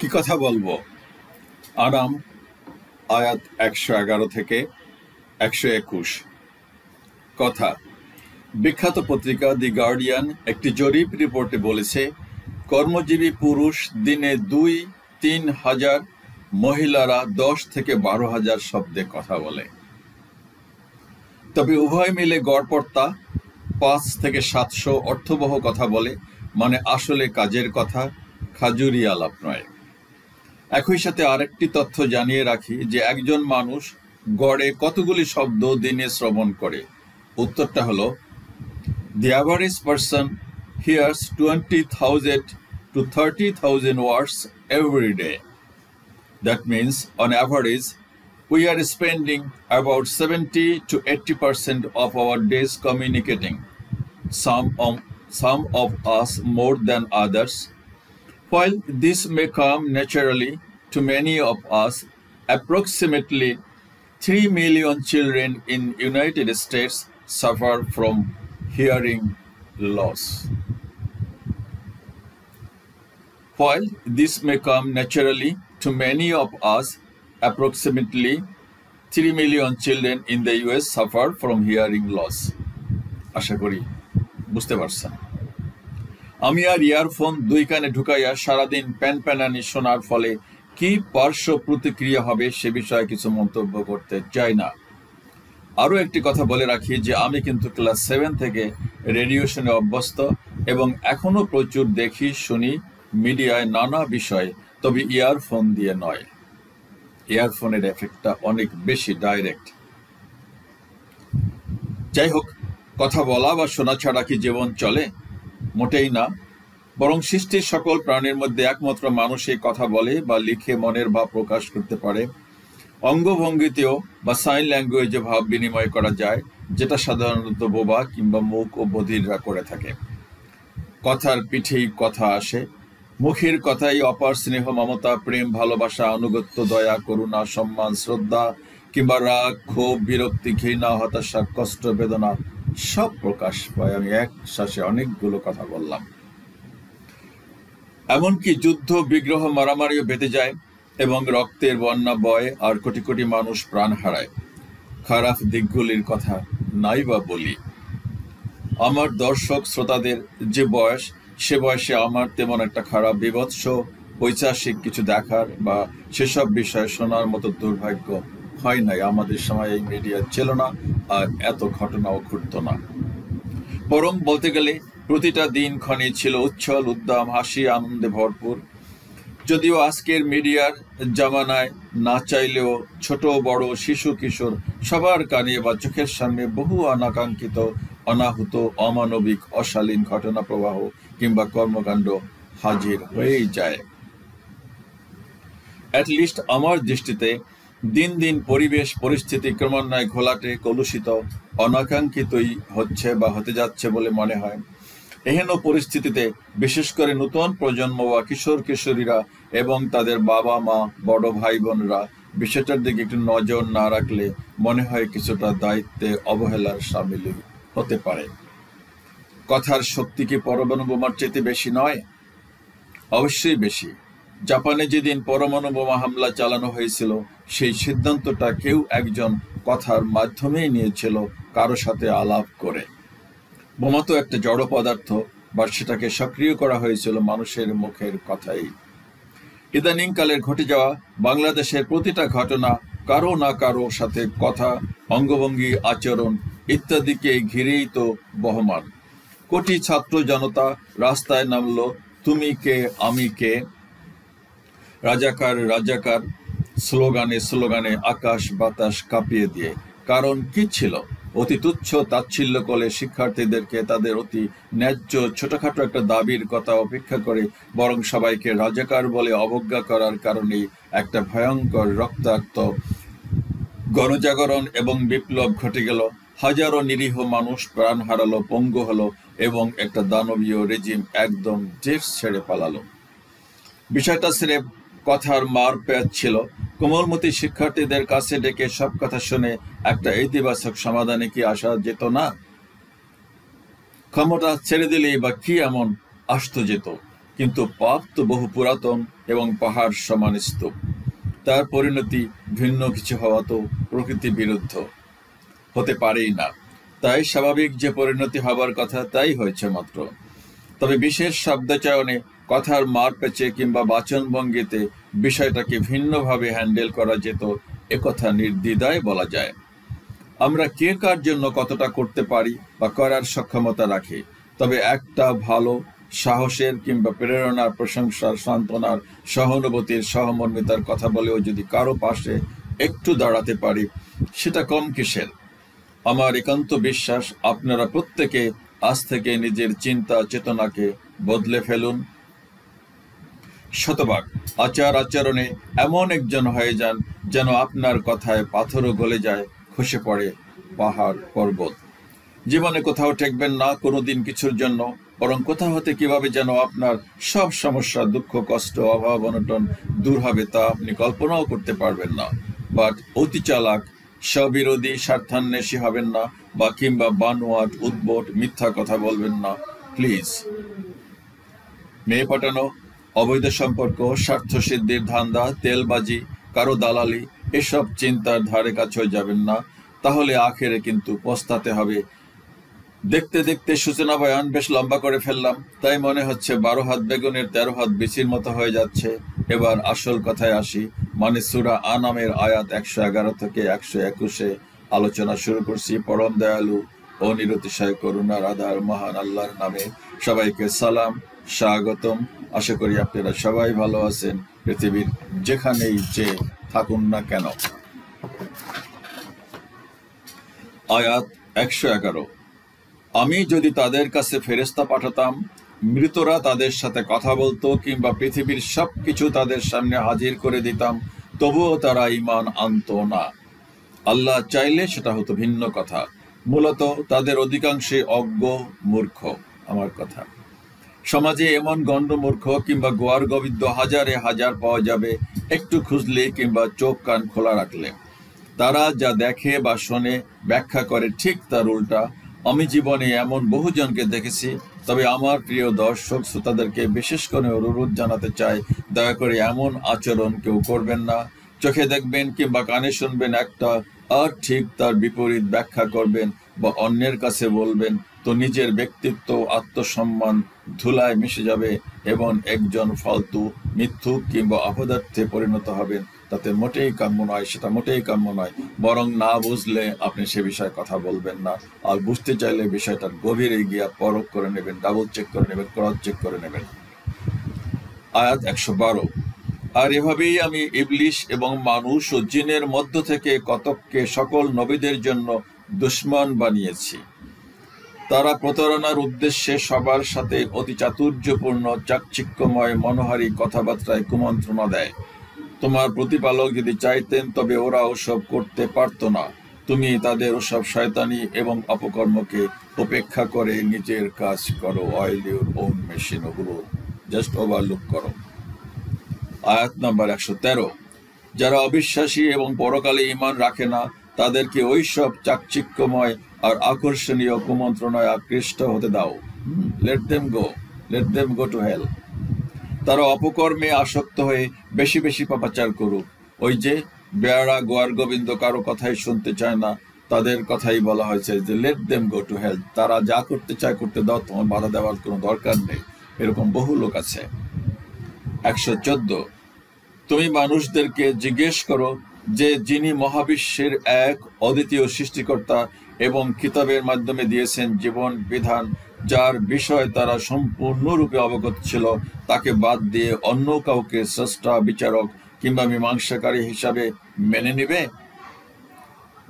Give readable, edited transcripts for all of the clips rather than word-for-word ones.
কি কথা বলবো? আনাম আয়াত ১১১ থেকে ১২১। কথা। বিখ্যাত পত্রিকা দি গার্ডিয়ান একটি জরিপ রিপোর্টে বলেছে, কর্মজীবী পুরুষ দিনে ২-৩ হাজার, মহিলারা ১০ থেকে ১২,০০০ শব্দে কথা বলে। তবে উভয় মিলে গড়পড়তা ৫ থেকে ৭০০ অর্থবহ কথা বলে, মানে আসলে কাজের কথা, খাজুরি আলাপ নয়। একই সাথে আরেকটি তথ্য জানিয়ে রাখি যে একজন মানুষ গড়ে কতগুলি শব্দ দিনে শ্রবণ করে। উত্তরটা হলো, the average person hears 20,000 to 30,000 words every day. That means on average we are spending about 70 to 80% of our days communicating, some of us more than others. While this may come naturally to many of us, approximately 3 million children in United States suffer from hearing loss. While this may come naturally to many of us, approximately 3 million children in the US suffer from hearing loss. আশা করি বুঝতে পারছেন। আমি আর earphone ২ কানে ঢুকাইয়া সারাদিন প্যানপ্যানানি শোনার ফলে কি পার্শ্ব প্রতিক্রিয়া হবে সে বিষয়ে কিছু মন্তব্য করতে চাই না। আরও একটি কথা বলে রাখি যে আমি কিন্তু ক্লাস 7 থেকে রেডিও শুনে অভ্যস্ত এবং এখনো প্রচুর দেখি শুনি মিডিয়ায় নানা বিষয়ে, তবে ইয়ারফোন দিয়ে নয়। ইয়ারফোনের এফেক্টটা অনেক বেশি ডাইরেক্ট। যাই হোক, কথা বলা বা শোনা ছাড়া কি জীবন চলে? মোটেই না। বরং সৃষ্টির সকল প্রাণীর মধ্যে একমাত্র মানুষই কথা বলে বা লিখে মনের ভাব প্রকাশ করতে পারে। অঙ্গভঙ্গিতেও বা সাইন ল্যাঙ্গুয়েজে ভাব বিনিময় করা যায়, যেটা সাধারণত বোবা কিংবা মূক ও বধিররা করে থাকে। কথার পিঠেই কথা আসে। মুখের কথাই অপার স্নেহ, মমতা, প্রেম, ভালোবাসা, আনুগত্য, দয়া, করুণা, সম্মান, শ্রদ্ধা কিংবা রাগ, ক্ষোভ, বিরক্তি, ঘৃণা, হতাশা, কষ্ট, বেদনা সব প্রকাশ পায়। আমি এক শ্বাসে অনেকগুলো কথা বললাম। এমনকি যুদ্ধ, বিগ্রহ, মারামারিও বেঁধে যায় এবং রক্তের বন্যা বয় আর কোটি কোটি মানুষ প্রাণ হারায়। খারাপ দিকগুলির কথা নাই বা বলি। আমার দর্শক শ্রোতাদের যে বয়স, সে বয়সে আমার তেমন একটা খারাপ, বিভৎস, ঐতিহাসিক কিছু দেখার বা সেসব বিষয়ে শোনার মতো দুর্ভাগ্য হয় নাই। আমাদের সময় এই মিডিয়া ছিল না, আর এত ঘটনাও ঘটত না। বরং বলতে গেলে প্রতিটা দিনক্ষণে ছিল উচ্ছল, উদ্দাম, হাসি, আনন্দে ভরপুর। যদিও আজকের মিডিয়ার জামানায় না চাইলেও ছোট বড়, শিশু কিশোর সবার কানে বা চোখের সামনে বহু অনাকাঙ্ক্ষিত, অনাহুত, অমানবিক, অশালীন ঘটনা প্রবাহ কিংবা কর্মকাণ্ড হাজির হয়েই যায়। অ্যাটলিস্ট আমার দৃষ্টিতে দিন দিন পরিবেশ পরিস্থিতি ক্রমান্বয়ে ঘোলাটে, কলুষিত, অনাকাঙ্ক্ষিতই হচ্ছে বা হতে যাচ্ছে বলে মনে হয়। এহেন পরিস্থিতিতে বিশেষ করে নতুন প্রজন্ম বা কিশোর কিশোরীরা এবং তাদের বাবা মা, বড় ভাই বোনরা বিষয়টার দিকে একটু নজর না রাখলে মনে হয় কিছুটা দায়িত্বে অবহেলার সামিল হতে পারে। কথার শক্তি কি পরমাণু বোমার চেয়ে বেশি নয়? অবশ্যই বেশি। জাপানে যেদিন পরমাণু বোমা হামলা চালানো হয়েছিল, সেই সিদ্ধান্তটা কেউ একজন কথার মাধ্যমেই নিয়েছিল, কারো সাথে আলাপ করে। বোমা তো একটা জড় পদার্থ, বা সেটাকে সক্রিয় করা হয়েছিল মানুষের মুখের কথাই। ইদানিংকালের ঘটে যাওয়া বাংলাদেশের প্রতিটা ঘটনা কারো না কারো সাথে কথা, অঙ্গভঙ্গি, আচরণ ইত্যাদিকে ঘিরেই তো বহমান। কোটি ছাত্র জনতা রাস্তায় নামলো তুমি কে আমি কে, রাজাকার রাজাকার স্লোগানে স্লোগানে আকাশ বাতাস কাঁপিয়ে দিয়ে। কারণ কি ছিল? অতি তুচ্ছ তাচ্ছিল্য করে শিক্ষার্থীদেরকে তাদের অতি ন্যায্য ছোটখাটো একটা দাবির কথা অপেক্ষা করে বরং সবাইকে রাজাকার বলে অবজ্ঞা করার কারণেই একটা ভয়ঙ্কর রক্তাক্ত গণজাগরণ এবং বিপ্লব ঘটে গেল। হাজারো নিরীহ মানুষ প্রাণ হারালো, পঙ্গু হলো এবং একটা দানবীয় রেজিম একদম দেশ ছেড়ে পালালো। বিষয়টা স্রেফ কথার মার প্যাচ ছিল। কোমলমতি শিক্ষার্থীদের কাছে ডেকে সব কথা শুনে একটা ইতিবাচক সমাধানে কি আসা যেত না? ক্ষমতা ছেড়ে দিলেই বা কি এমন আসতো যেত? কিন্তু পাপ তো বহু পুরাতন এবং পাহাড় সমান স্তূপ। তার পরিণতি ভিন্ন কিছু হওয়া তো প্রকৃতি বিরুদ্ধ হতে পারেই না। তাই স্বাভাবিক যে পরিণতি হবার কথা তাই হয়েছে মাত্র। তবে বিশেষ শব্দচয়নে, কথার মার পেঁচে কিংবা বাচনভঙ্গিতে বিষয়টাকে ভিন্নভাবে হ্যান্ডেল করা যেত, একথা নির্দ্বিধায় বলা যায়। আমরা কে কার জন্য কতটা করতে পারি বা করার সক্ষমতা রাখি, তবে একটা ভালো সাহসের কিংবা প্রেরণার, প্রশংসার, সান্ত্বনার, সহানুভূতির, সহমর্মিতার কথা বলেও যদি কারো পাশে একটু দাঁড়াতে পারি, সেটা কম কিসের। আমার একান্ত বিশ্বাস আপনারা প্রত্যেকে আজ থেকে নিজের চিন্তা চেতনাকে বদলে ফেলুন। শতভাগ আচার আচরণে এমন একজন হয়ে যান যেন আপনার কথায় পাথরও গলে যায়, খসে পড়ে পাহাড় পর্বত। জীবনে কোথাও ঠেকবেন না কোনোদিন কিছুর জন্য, বরং কোথাও হতে কিভাবে যেন আপনার সব সমস্যা, দুঃখ, কষ্ট, অভাব, অনটন দূর হবে তা আপনি কল্পনাও করতে পারবেন না। বাট অতি চালাক, স্ববিরোধী, স্বার্থান্বেষী হবেন না, বা কিংবা বানোয়াট, উদ্ভট, মিথ্যা কথা বলবেন না প্লিজ। মেয়ে পাঠানো, অবৈধ সম্পর্ক, স্বার্থ সিদ্ধির ধান্দা, তেলবাজি, কারো দালালি, এসব চিন্তার ধারে কাছেও যাবেন না। তাহলে আখেরে কিন্তু পস্তাতে হবে। দেখতে দেখতে সূচনা বয়ান বেশ লম্বা করে ফেললাম, তাই মনে হচ্ছে 12 হাত বেগুনের 13 হাত বিচির মতো হয়ে যাচ্ছে। এবার আসল কথায় আসি, মানে সূরা আনামের আয়াত 111 থেকে 121-এ আলোচনা শুরু করছি। পরম দয়ালু ও নিরতিশয় করুণার আধার মহান আল্লাহর নামে সবাইকে সালাম, স্বাগতম। আশা করি আপনারা সবাই ভালো আছেন, পৃথিবীর যেখানেই যে থাকুন না কেন। আয়াত 111। আমি যদি তাদের কাছে ফেরেশতা পাঠাতাম, মৃতরা তাদের সাথে কথা বলতো, কিংবা পৃথিবীর সবকিছু তাদের সামনে হাজির করে দিতাম, তবুও তারা ঈমান আনতো না। আল্লাহ চাইলে সেটা হতো ভিন্ন কথা। মূলত তাদের অধিকাংশই অজ্ঞ, মূর্খ। আমার কথা, সমাজে এমন গণ্ডমূর্খ কিংবা গোয়ার গোবিন্দ হাজারে হাজার পাওয়া যাবে একটু খুঁজলে কিংবা চোখ কান খোলা রাখলে। তারা যা দেখে বা শোনে, ব্যাখ্যা করে ঠিক তার উল্টা। আমি জীবনে এমন বহুজনকে দেখেছি। তবে আমার প্রিয় দর্শক শ্রোতাদেরকে বিশেষ করে অনুরোধ জানাতে চাই, দয়া করে এমন আচরণ কেউ করবেন না। চোখে দেখবেন কিংবা কানে শুনবেন একটা, আর ঠিক তার বিপরীত ব্যাখ্যা করবেন বা অন্যের কাছে বলবেন, তো নিজের ব্যক্তিত্ব, আত্মসম্মান ধুলায় মিশে যাবে এবং একজন ফালতু, মিথ্যুক কিংবা অপদার্থে পরিণত হবেন। তাতে মোটেই কাম্য নয়, সেটা মোটেই কাম্য নয়। বরং না বুঝলে আপনি সে বিষয়ে কথা বলবেন না, আর বুঝতে চাইলে বিষয়টার গভীরে গিয়া পরখ করে নেবেন, ডাবল চেক করে নেবেন, ক্রস চেক করে নেবেন। আয়াত 112। আর এভাবেই আমি ইবলিশ এবং মানুষ ও জিনের মধ্য থেকে কতককে সকল নবীদের জন্য দুশমন বানিয়েছি। তারা প্রতারণার উদ্দেশ্যে সবার সাথে অতি চাতুর্যপূর্ণ, চাকচিক্যময়, মনোহারী কথাবার্তায় কুমন্ত্রণা দেয়। তোমার প্রতিপালক যদি চাইতেন তবে ওরা ওসব করতে পারত না। তুমি তাদের ওসব শয়তানি এবং অপকর্মকে উপেক্ষা করে নিজের কাজ করো। অয়েল ইউর ওন মেশিন, ওগুলো জাস্ট ওভারলুক করো। আয়াত নাম্বার 113। যারা অবিশ্বাসী এবং পরকালে ঈমান রাখে না, তাদেরকে ওইসব চাকচিক্যময় আর আকর্ষণীয় কুমন্ত্রণায় আকৃষ্ট হতে দাও। Let them go to hell. তারা অপকর্মে আসক্ত হয়ে বেশি বেশি পাপাচার করুক। ওই যে বেয়ারা, গোয়ার গোবিন্দ কারো কথাই শুনতে চায় না, তাদের কথাই বলা হয়েছে যে let them go to hell. তারা যা করতে চায় করতে দাও, তোমার বাধা দেওয়ার কোনো দরকার নেই। এরকম বহু লোক আছে। 114। তুমি মানুষদেরকে জিজ্ঞেস করো যে যিনি মহাবিশ্বের এক অদ্বিতীয় সৃষ্টিকর্তা এবং কিতাবের মাধ্যমে দিয়েছেন জীবন বিধান, যার বিষয় তারা সম্পূর্ণরূপে অবগত ছিল, তাকে বাদ দিয়ে অন্য কাউকে স্রষ্টা, বিচারক কিংবা মীমাংসাকারী হিসাবে মেনে নিবে?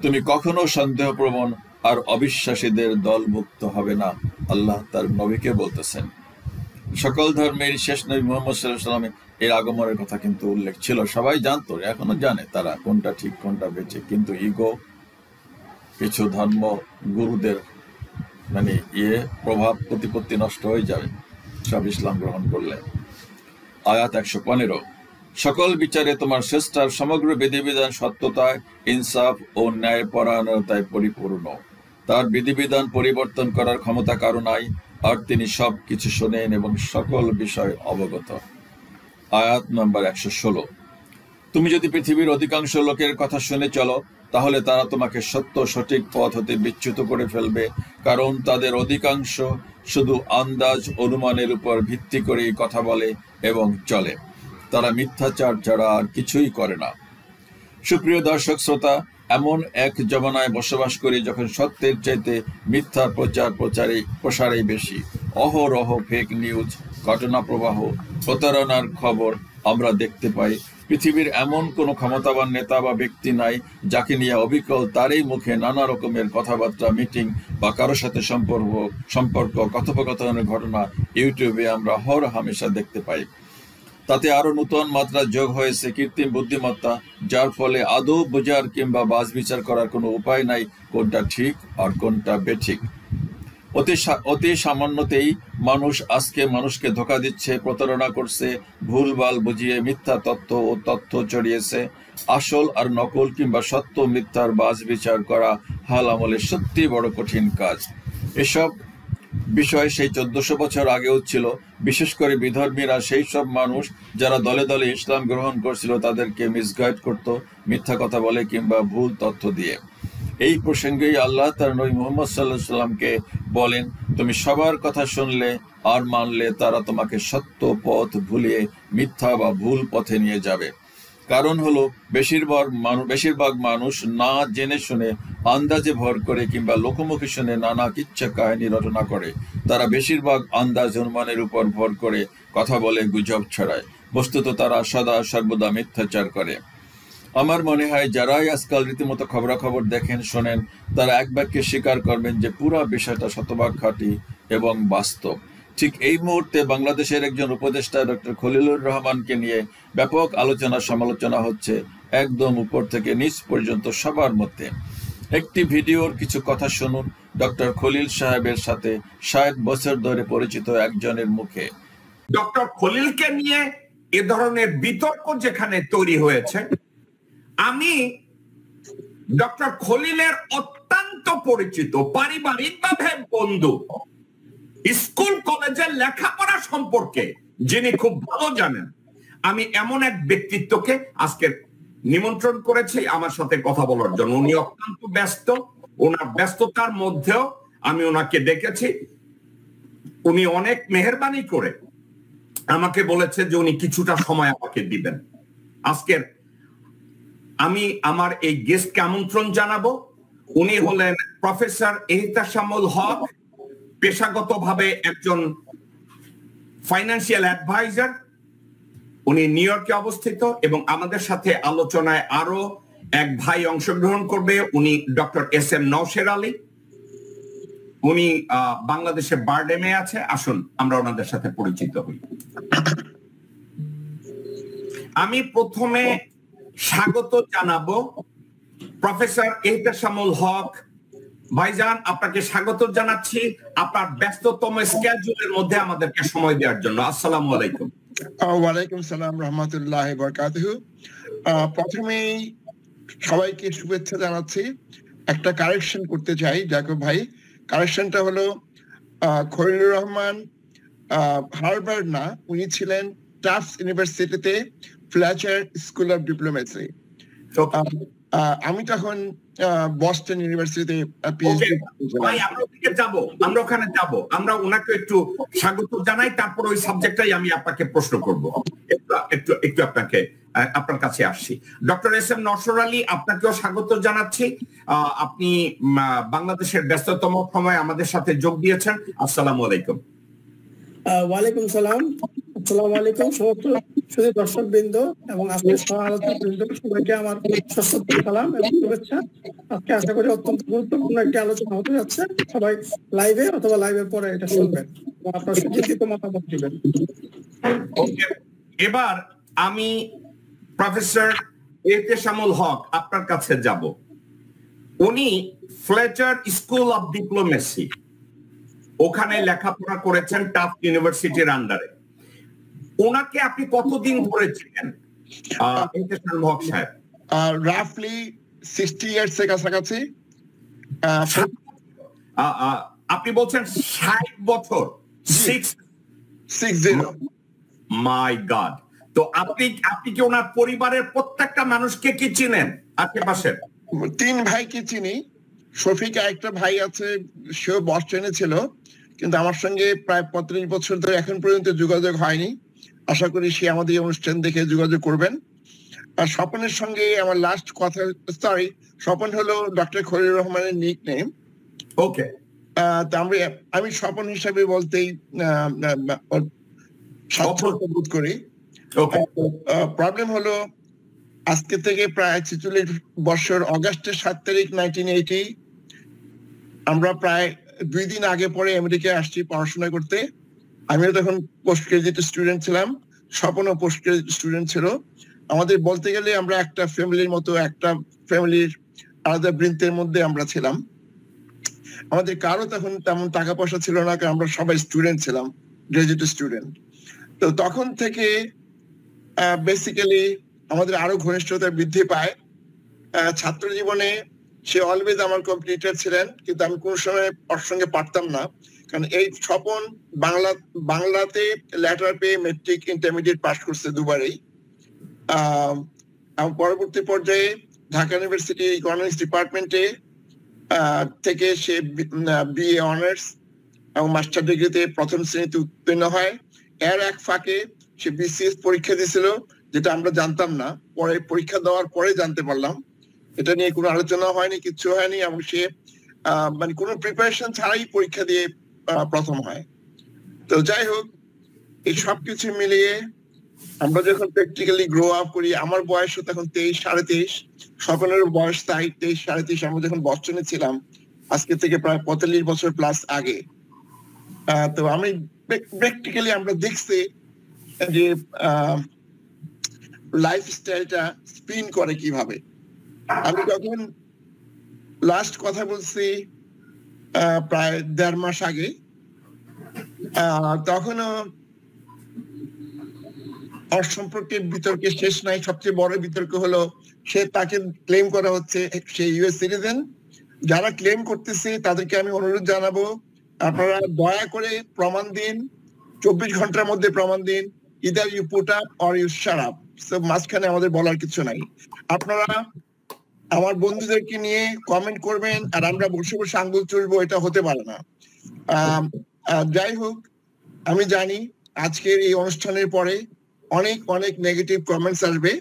তুমি কখনো সন্দেহপ্রবণ আর অবিশ্বাসীদের দলভুক্ত হবে না। আল্লাহ তার নবীকে বলতেছেন। সকল ধর্মের শেষ নবী মুহাম্মদ সাল্লাল্লাহু আলাইহি ওয়াসাল্লাম এর আগমনের কথা কিন্তু উল্লেখ ছিল। সবাই জানতো, এখনো জানে তারা কোনটা ঠিক কোনটা বেঁচে। কিন্তু ইগো, কিছু ধর্ম গুরুদের মানে প্রভাব প্রতিপত্তি নষ্ট হয়ে যাবে সব ইসলাম গ্রহণ করলে। আয়াত 115। সকল বিচারে তোমার শ্রেষ্ঠার সমগ্র বিধিবিধান সত্যতায়, ইনসাফ ও ন্যায়পরায়ণতায় পরিপূর্ণ। তার বিধিবিধান পরিবর্তন করার ক্ষমতা কারো নাই। আর তিনি সব কিছু শোনেন এবং সকল বিষয় অবগত। আয়াত নম্বর 116। তুমি যদি পৃথিবীর অধিকাংশ লোকের কথা শুনে চলো, তাহলে তারা তোমাকে সত্য সঠিক পথ হতে বিচ্যুত করে ফেলবে, কারণ তাদের অধিকাংশ শুধু আন্দাজ অনুমানের উপর ভিত্তি করেই কথা বলে এবং চলে। তারা মিথ্যাচার ছাড়া আর কিছুই করে না। সুপ্রিয় দর্শক শ্রোতা, এমন এক জমানায় বসবাস করি যখন সত্যের চাইতে মিথ্যার প্রসারেই বেশি। অহরহ ফেক নিউজ, ঘটনা প্রবাহ, প্রতারণার খবর আমরা দেখতে পাই। পৃথিবীর এমন কোনো ক্ষমতাবান নেতা বা ব্যক্তি নাই যাকে নিয়ে অবিকল তারই মুখে নানা রকমের কথাবার্তা, মিটিং বা কারোর সাথে সম্পর্ক কথোপকথনের ঘটনা ইউটিউবে আমরা হামেশা দেখতে পাই। তাতে আরো নতুন মাত্রা যোগ হয়েছে কৃত্রিম বুদ্ধিমত্তা, যার ফলে আদৌ বোঝার কিংবা বাজ বিচার করার কোনো উপায় নাই কোনটা ঠিক আর কোনটা বেঠিক। অতি সামান্যতেই মানুষ আজকে মানুষকে ধোঁকা দিচ্ছে, প্রতারণা করছে, ভুলভাল বুঝিয়ে মিথ্যা তথ্য ও তথ্য ছড়িয়েছে। আসল আর নকল কিংবা সত্য মিথ্যার বাজ বিচার করা হাল আমলে সত্যি বড় কঠিন কাজ। এসব বিষয় সেই 1400 বছর আগেও ছিল। বিশেষ করে বিধর্মীরা, সেই সব মানুষ যারা দলে দলে ইসলাম গ্রহণ করছিল, তাদেরকে মিসগাইড করত মিথ্যা কথা বলে কিংবা ভুল তথ্য দিয়ে। এই প্রসঙ্গেই আল্লাহ তার নবী মুহাম্মদ সাল্লাল্লাহু আলাইহি সাল্লামকে বলেন, তুমি সবার কথা শুনলে আর মানলে তারা তোমাকে সত্য পথ ভুলিয়ে মিথ্যা বা ভুল পথে নিয়ে যাবে। কারণ হলো বেশিরভাগ মানুষ না জেনে শুনে আন্দাজে ভর করে কিংবা লোকমুখে শুনে নানা কিচ্ছা কাহিনী রচনা করে। তারা বেশিরভাগ আন্দাজ অনুমানের উপর ভর করে কথা বলে, গুজব ছড়ায়। বস্তুত তারা সদা সর্বদা মিথ্যাচার করে। আমার মনে হয় যারাই আজকাল রীতিমতো খবরাখবর দেখেন, শোনেন, তারা এক বাক্যে স্বীকার করবেন যে পুরো বিষয়টা শতভাগ খাঁটি এবং বাস্তব। ঠিক এই মুহূর্তে বাংলাদেশের একজন উপদেষ্টা ডক্টর খলিলুর রহমানকে নিয়ে ব্যাপক আলোচনা সমালোচনা হচ্ছে, একদম উপর থেকে নিচ পর্যন্ত সবার মধ্যে। একটি ভিডিওর কিছু কথা শুনুন ডক্টর খলিল সাহেবের সাথে 60 বছর ধরে পরিচিত একজনের মুখে। ডক্টর খলিলকে নিয়ে এ ধরনের বিতর্ক যেখানে তৈরি হয়েছে, আমি ডক্টর খলিলের অত্যন্ত পরিচিত পারিবারিকভাবে বন্ধু, স্কুল কলেজের লেখাপড়া সম্পর্কে যিনি খুব ভালো জানেন, আমি এমন এক ব্যক্তিত্বকে আজকে নিমন্ত্রণ করেছি আমার সাথে কথা বলার জন্য। উনি অত্যন্ত ব্যস্ত, ওনার ব্যস্ততার মধ্যেও আমি ওনাকে ডেকেছি। উনি অনেক মেহেরবানি করে আমাকে বলেছে যে উনি কিছুটা সময় আমাকে দিবেন। আজকের আমি আমার এই গেস্টকে আমন্ত্রণ জানাবো। উনি হলেন প্রফেসর এহতেশামুল হক, পেশাগতভাবে একজন ফাইন্যান্সিয়াল অ্যাডভাইজার। উনি নিউ ইয়র্কে অবস্থিত এবং আমাদের সাথে আলোচনায় আরো এক ভাই অংশগ্রহণ করবে। উনি ডক্টর SM নওশের আলী। উনি বাংলাদেশে বারডেমে আছে। আসুন আমরা ওনাদের সাথে পরিচিত হই। আমি প্রথমে স্বাগত জানাবো প্রফেসর এহতেশামুল হক। ভাইজান, আপনাকে স্বাগত জানাচ্ছি আপনার ব্যস্ততম স্কেডিউলের মধ্যে আমাদেরকে সময় দেওয়ার জন্য। আসসালামু আলাইকুম। ওয়ালাইকুম সালাম রহমতুল্লাহ বারাকাতুহু। প্রথমেই সবাইকে শুভেচ্ছা জানাচ্ছি। একটা কারেকশন করতে চাই জাকব ভাই। কারেকশনটা হলো খলিলুর রহমান হার্ভার্ড না, উনি ছিলেন টাফটস ইউনিভার্সিটিতে ফ্লেচার স্কুল অফ ডিপ্লোমেসি। আমি তখন বস্টন ইউনিভার্সিটিতে পিএইচডি। আমরা ওখানে যাব, আমরা ওনাকে একটু স্বাগত জানাই, তারপর ওই সাবজেক্টটাই আমি আপনাকে প্রশ্ন করব। একটু আপনাকে আপনার কাছে আসছি। ডক্টর SM নওশের আলী, আপনাকেও স্বাগত জানাচ্ছি। আপনি বাংলাদেশের ব্যস্ততম সময় আমাদের সাথে যোগ দিয়েছেন। আসসালামু আলাইকুম। ওয়ালাইকুম সালাম। আসসালামু আলাইকুম সমস্ত দর্শক বৃন্দ এবং আজকের সহ-আলোচক বৃন্দ, সবাইকে আমার সশ্রদ্ধ সালাম এবং শুভেচ্ছা। আজকে আশা করি অত্যন্ত গুরুত্বপূর্ণ একটি আলোচনা হতে যাচ্ছে। সবাই লাইভে অথবা লাইভের পরে এটা শুনবেন এবং আপনার সুচিন্তিত মতামত দিবেন। এবার আমি প্রফেসর এহতেশামুল হক আপনার কাছে যাব। উনি ফ্লেচার স্কুল অফ ডিপ্লোমেসি, ওখানে লেখাপড়া করেছেন টাফট ইউনিভার্সিটির আন্ডারে। ওনাকে আপনি কতদিন ধরে ছিলেন এহতেশামুল হক সাহেব? রাফলি 60 ইয়ার্স এর কাছাকাছি। আপনি বলছেন 60 বছর 60। মাই গড। তো আপনি কি ওনার পরিবারের প্রত্যেকটা মানুষকে কি চিনেন আশেপাশের? 3 ভাইকে চিনি। শফিক একটা ভাই আছে, সেও বস্টনে ছিল, কিন্তু আমার সঙ্গে প্রায় 35 বছর ধরে এখন পর্যন্ত যোগাযোগ হয়নি। আশা করি সে আমাদের এই অনুষ্ঠান দেখে যোগাযোগ করবেন। আর স্বপনের সঙ্গে আমার লাস্ট কথা, সরি, স্বপন হলো ডক্টর খলিলুর রহমানের নিক নেম। ওকে। আমি স্বপন হিসাবে বলতেই স্বাচ্ছন্দ্য বোধ করি। প্রবলেম হলো আজকে থেকে প্রায় 46 বছর, অগাস্টের 7 তারিখ 1980 আমরা প্রায় 2 দিন আগে পরে আমেরিকায় আসছি পড়াশোনা করতে। আমিও তখন পোস্ট গ্রাজুয়েট স্টুডেন্ট ছিলাম, স্বপনও পোস্ট গ্রাজুয়েট স্টুডেন্ট ছিল। আমাদের বলতে গেলে আমরা একটা ফ্যামিলির মতো, একটা ফ্যামিলির আলাদা বৃন্তের মধ্যে আমরা ছিলাম। আমাদের কারো তখন তেমন টাকা পয়সা ছিল না, কারণ আমরা সবাই স্টুডেন্ট ছিলাম, গ্রাজুয়েট স্টুডেন্ট। তো তখন থেকে বেসিক্যালি আমাদের আরো ঘনিষ্ঠতা বৃদ্ধি পায়। ছাত্র জীবনে সে অলওয়েজ আমার কম্পিটিটর ছিলেন, কিন্তু আমি কোনো সময় ওর সঙ্গে পারতাম না, কারণ এই স্বপন বাংলাতে লেটার পেয়ে মেট্রিক ইন্টারমিডিয়েট পাস করছে দুবারেই। পরবর্তী পর্যায়ে ঢাকা ইউনিভার্সিটি ইকোনমিক্স ডিপার্টমেন্টে থেকে সে বিএ অনার্স এবং মাস্টার ডিগ্রিতে প্রথম শ্রেণীতে উত্তীর্ণ হয়। এর এক ফাঁকে সে বিসিএস পরীক্ষা দিয়েছিল, যেটা আমরা জানতাম না, পরে পরীক্ষা দেওয়ার পরে জানতে পারলাম। এটা নিয়ে কোনো আলোচনা হয়নি, কিচ্ছু হয়নি, এবং সে মানে কোনো প্রিপারেশন ছাড়াই পরীক্ষা দিয়ে প্রথম হয়। তো যাই হোক, এই সবকিছু মিলিয়ে আমরা যখন প্র্যাকটিক্যালি গ্রো আপ করি, আমার বয়সও তখন 23, 23.5, স্বপনের বয়স তাই 23, 23.5। আমরা যখন বস্টনে ছিলাম আজকে থেকে প্রায় 45 বছর প্লাস আগে। তো আমি প্র্যাকটিক্যালি আমরা দেখছি যে লাইফস্টাইলটা স্পিন করে কিভাবে। আমি যখন লাস্ট কথা বলছি প্রায় 1.5 মাস আগে, তখনও ওর সম্পর্কে বিতর্কে শেষ নাই। সবচেয়ে বড় বিতর্ক হলো তাকে ক্লেম করা হচ্ছে সে ইউএস সিটিজেন। যারা ক্লেম করতেছে তাদেরকে আমি অনুরোধ জানাবো, আপনারা দয়া করে প্রমাণ দিন, 24 ঘন্টার মধ্যে প্রমাণ দিন। Either you put up or you shut up. মাঝখানে আমাদের বলার কিছু নাই। আপনারা আমার বন্ধুদেরকে নিয়ে কমেন্ট করবেন আর আমরা বসে বসে আঙ্গুল চুলবো, এটা হতে পারে না। যাই হোক, আমি জানি আজকের এই অনুষ্ঠানের পরে অনেক অনেক নেগেটিভ কমেন্টস আসবে।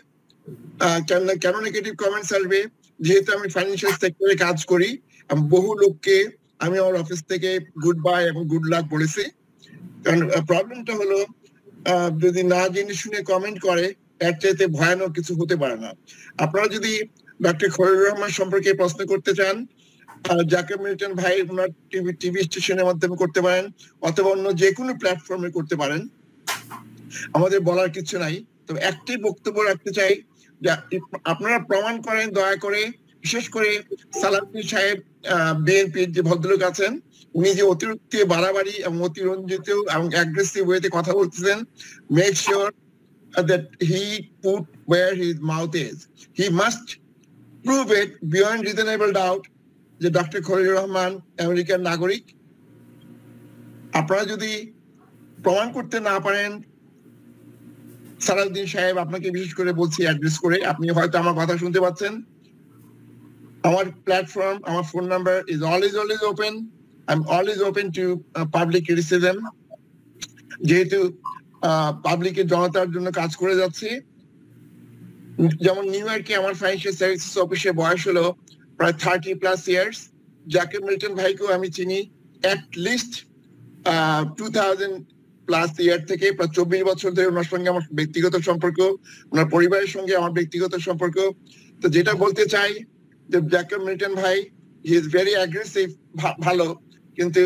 কেন নেগেটিভ কমেন্টস আসবে? যেহেতু আমি ফাইন্যান্সিয়াল সেক্টরে কাজ করি, বহু লোককে আমি আমার অফিস থেকে গুড বাই এবং গুড লাক বলেছি। কারণ প্রবলেমটা হলো যদি না জেনে শুনে কমেন্ট করে, এর চাইতে ভয়ানক কিছু হতে পারে না। আপনারা যদি ডক্টর খলিলুর রহমান সম্পর্কে প্রশ্ন করতে চান, জাকির মিল্টন ভাই ওনার টিভি স্টেশনের মাধ্যমে করতে পারেন, অথবা অন্য যে কোনো প্ল্যাটফর্মে করতে পারেন, আমাদের বলার কিছু নাই। তো একটি বক্তব্য রাখতে চাই যে আপনারা প্রমাণ করেন দয়া করে, বিশেষ করে সালাউদ্দিন সাহেব বিএনপির যে ভদ্রলোক আছেন, উনি যে অতিরিক্ত বাড়াবাড়ি এবং অতিরঞ্জিত এবং অ্যাগ্রেসিভ ওয়েতে কথা বলতেছেন, make sure that he put where his mouth is. He must prove it beyond reasonable doubt যে ডক্টর খলিলুর রহমান আমেরিকার নাগরিক। আপনারা যদি প্রমাণ করতে না পারেন, সালাউদ্দিন সাহেব আপনাকে বিশেষ করে বলছি অ্যাড্রেস করে, আপনি হয়তো আমার কথা শুনতে পাচ্ছেন, আমার প্ল্যাটফর্ম, আমার phone number is always open. I am always open to public criticism. যেহেতু পাবলিকের জনতার জন্য কাজ করে যাচ্ছি, যেমন নিউ ইয়র্কে আমার ফাইন্যান্সিয়াল সার্ভিসেস অফিসে বয়স হলো প্রায় 30+ ইয়ার্স। জাকির মিল্টন ভাইকেও আমি চিনি অ্যাট লিস্ট 2000+ ইয়ার থেকে, প্রায় 24 বছর ধরে ওনার সঙ্গে আমার ব্যক্তিগত সম্পর্ক, ওনার পরিবারের সঙ্গে আমার ব্যক্তিগত সম্পর্ক। তো যেটা বলতে চাই যে জাকির মিল্টন ভাই হি ইজ ভেরি অ্যাগ্রেসিভ, ভালো, কিন্তু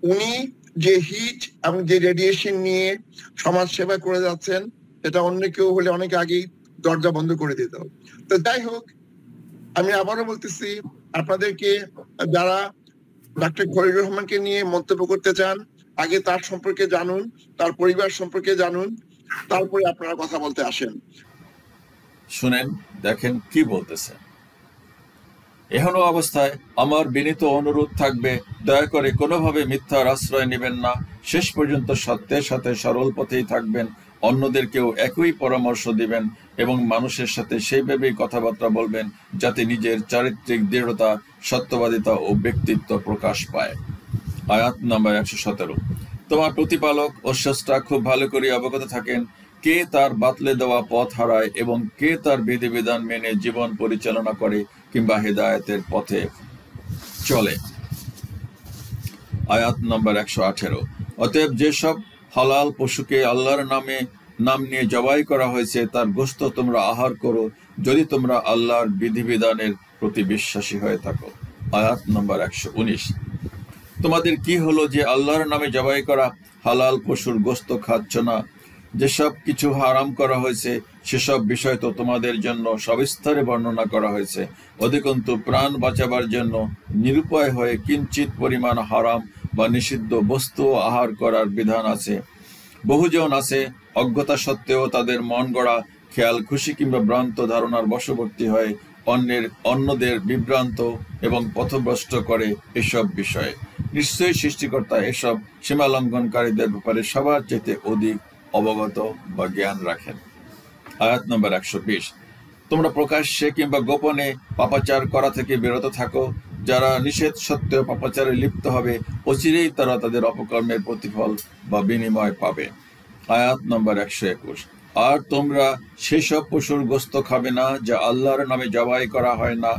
উনি যে হিট এবং যে রেডিয়েশন নিয়ে সমাজ সেবা করে যাচ্ছেন, এটা অন্য কেউ হলে অনেক আগেই দরজা বন্ধ করে দিত। তো যাই হোক, আমি আবারও বলতেছি, আপনাদেরকে যারা ডক্টর খলিলুর রহমানকে নিয়ে মন্তব্য করতে চান, আগে তার সম্পর্কে জানুন, তার পরিবার সম্পর্কে জানুন, তারপরে আপনারা কথা বলতে আসেন। শুনেন, দেখেন কি বলতেছে। এহেন অবস্থায় আমার বিনীত অনুরোধ থাকবে, দয়া করে কোনোভাবে মিথ্যার আশ্রয় নেবেন না, শেষ পর্যন্ত সত্যের সাথে সরল পথেই থাকবেন, অন্যদেরকেও একই পরামর্শ দিবেন এবং মানুষের সাথে সেইভাবেই কথাবার্তা বলবেন যাতে নিজের চারিত্রিক দৃঢ়তা, সত্যবাদিতা ও ব্যক্তিত্ব প্রকাশ পায়। আয়াত নাম্বার 117। তোমার প্রতিপালক ও স্রষ্টা খুব ভালো করে অবগত থাকেন কে তার বাতলে দেওয়া পথ হারায় এবং কে তার বিধিবিধান মেনে জীবন পরিচালনা করে কিংবা হেদায়েতের পথে চলে। আয়াত নম্বর 118। অতএব যেসব হালাল পশুকে আল্লাহর নাম নিয়ে জবাই করা হয়েছে তার গোশত তোমরা আহার করো, যদি তোমরা আল্লাহর বিধিবিধানের প্রতি বিশ্বাসী হয়ে থাকো। আয়াত নম্বর 119। তোমাদের কি হলো যে আল্লাহর নামে জবাই করা হালাল পশুর গোশত খাচ্ছ না? যেসব কিছু হারাম করা হয়েছে সেসব বিষয় তো তোমাদের জন্য সবিস্তারে বর্ণনা করা হয়েছে। অধিকন্তু প্রাণ বাঁচাবার জন্য নিরুপায় হয়ে কিঞ্চিত পরিমাণ হারাম বা নিষিদ্ধ বস্তু আহার করার বিধান আছে। বহুজন আছে অজ্ঞতা সত্ত্বেও তাদের মন গড়া খেয়াল খুশি কিংবা ভ্রান্ত ধারণার বশবর্তী হয়ে অন্যদের বিভ্রান্ত এবং পথভ্রষ্ট করে এসব বিষয়ে। নিশ্চয়ই সৃষ্টিকর্তা এসব সীমালঙ্ঘনকারীদের ব্যাপারে সবার চেয়ে অধিক অবগত বা জ্ঞান রাখেন। আয়াত নম্বর 120। তোমরা প্রকাশ্যে কিংবা গোপনে পাপাচার করা থেকে বিরত থাকো। যারা নিষেধ সত্ত্বেও পাপাচারে লিপ্ত হবে অচিরেই তারা তাদের অপকর্মের প্রতিফল বা বিনিময় পাবে। আয়াত নম্বর 121। আর তোমরা সেসব পশুর গোশত খাবে না যা আল্লাহর নামে জবাই করা হয় না।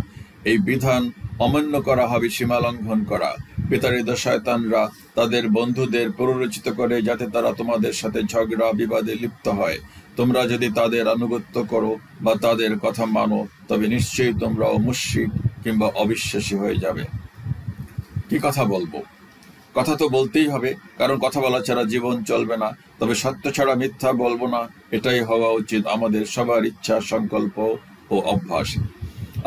এই বিধান অমান্য করা হবে সীমালঙ্ঘন করা। বিতাড়িত শয়তানরা তাদের বন্ধুদের প্ররোচিত করে যাতে তারা তোমাদের সাথে ঝগড়া বিবাদে লিপ্ত হয়। তোমরা যদি তাদের আনুগত্য করো বা তাদের কথা মানো তবে নিশ্চয়ই তোমরাও মুশরিক কিংবা অবিশ্বাসী হয়ে যাবে। কি কথা বলবো? কথা তো বলতেই হবে, কারণ কথা বলা ছাড়া জীবন চলবে না। তবে সত্য ছাড়া মিথ্যা বলবো না, এটাই হওয়া উচিত আমাদের সবার ইচ্ছা, সংকল্প ও অভ্যাস।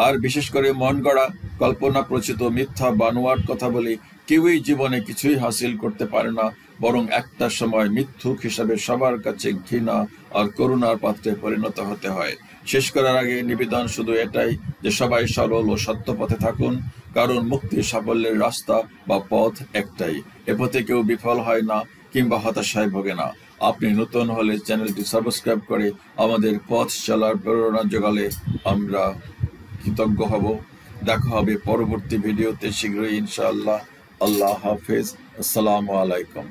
আর বিশেষ করে মন গড়া, কল্পনা প্রচিত মিথ্যা বানোয়াট কথা বলে কেউই জীবনে কিছুই হাসিল করতে পারে না, বরং একটা সময় মিথ্যুক হিসাবে সবার কাছে ঘৃণা আর করুণার পাত্রে পরিণত হতে হয়। শেষ করার আগে নিবেদন শুধু এটাই যে সবাই সরল ও সত্য পথে থাকুন, কারণ মুক্তি সাফল্যের রাস্তা বা পথ একটাই। এ পথে কেউ বিফল হয় না কিংবা হতাশায় ভোগে না। আপনি নতুন হলে চ্যানেলটি সাবস্ক্রাইব করে আমাদের পথ চলার প্রেরণা জোগালে আমরা কৃতজ্ঞ হব। দেখা হবে পরবর্তী ভিডিওতে শীঘ্রই ইনশাআল্লাহ। আল্লাহ হাফেজ। আসসালামু আলাইকুম।